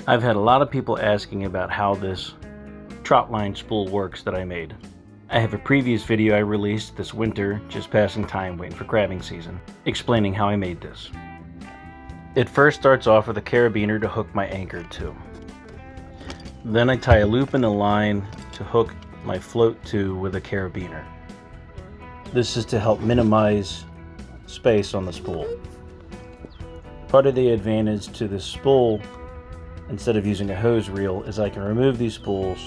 I've had a lot of people asking about how this Trotline spool works that I made. I have a previous video I released this winter, just passing time waiting for crabbing season, explaining how I made this. It first starts off with a carabiner to hook my anchor to. Then I tie a loop in the line to hook my float to with a carabiner. This is to help minimize space on the spool. Part of the advantage to this spool, instead of using a hose reel, is I can remove these spools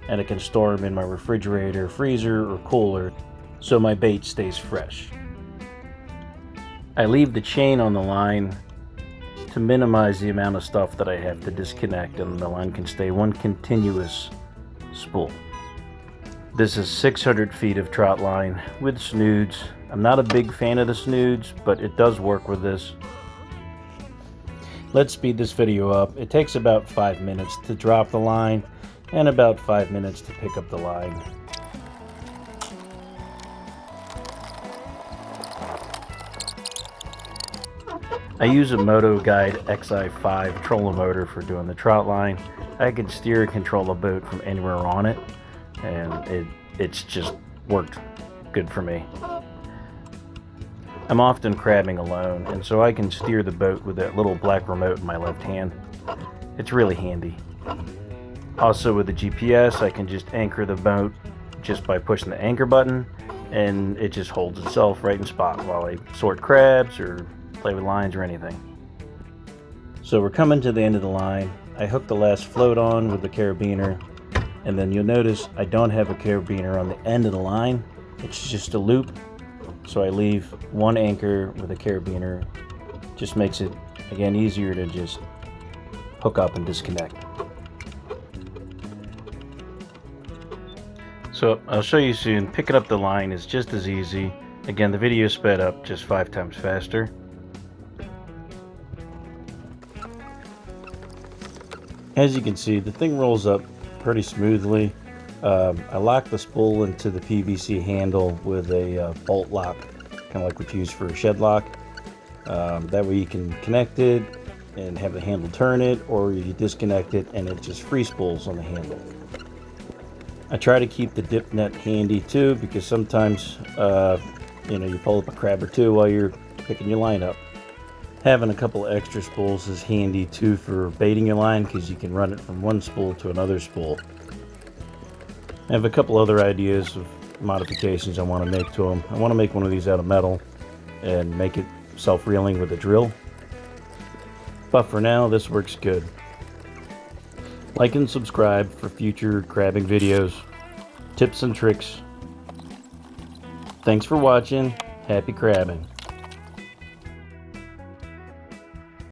and I can store them in my refrigerator, freezer, or cooler so my bait stays fresh. I leave the chain on the line to minimize the amount of stuff that I have to disconnect, and the line can stay one continuous spool. This is 600 feet of trot line with snoods. I'm not a big fan of the snoods, but it does work with this. Let's speed this video up. It takes about 5 minutes to drop the line and about 5 minutes to pick up the line. I use a Moto Guide XI5 trolling motor for doing the trot line. I can steer and control the boat from anywhere on it, and it's just worked good for me. I'm often crabbing alone, and so I can steer the boat with that little black remote in my left hand. It's really handy. Also with the GPS, I can just anchor the boat just by pushing the anchor button, and it just holds itself right in spot while I sort crabs or play with lines or anything. So we're coming to the end of the line. I hooked the last float on with the carabiner, and then you'll notice I don't have a carabiner on the end of the line. It's just a loop. So I leave one anchor with a carabiner. Just makes it, again, easier to just hook up and disconnect. So I'll show you soon. Picking up the line is just as easy. Again, the video is sped up just 5 times faster. As you can see, the thing rolls up pretty smoothly. I lock the spool into the PVC handle with a bolt lock, kind of like what you use for a shed lock. That way you can connect it and have the handle turn it, or you disconnect it and it just free spools on the handle. I try to keep the dip net handy too, because sometimes you pull up a crab or two while you're picking your line up. Having a couple extra spools is handy too for baiting your line, because you can run it from one spool to another spool. I have a couple other ideas of modifications I want to make to them. I want to make one of these out of metal and make it self-reeling with a drill. But for now, this works good. Like and subscribe for future crabbing videos, tips and tricks. Thanks for watching. Happy crabbing.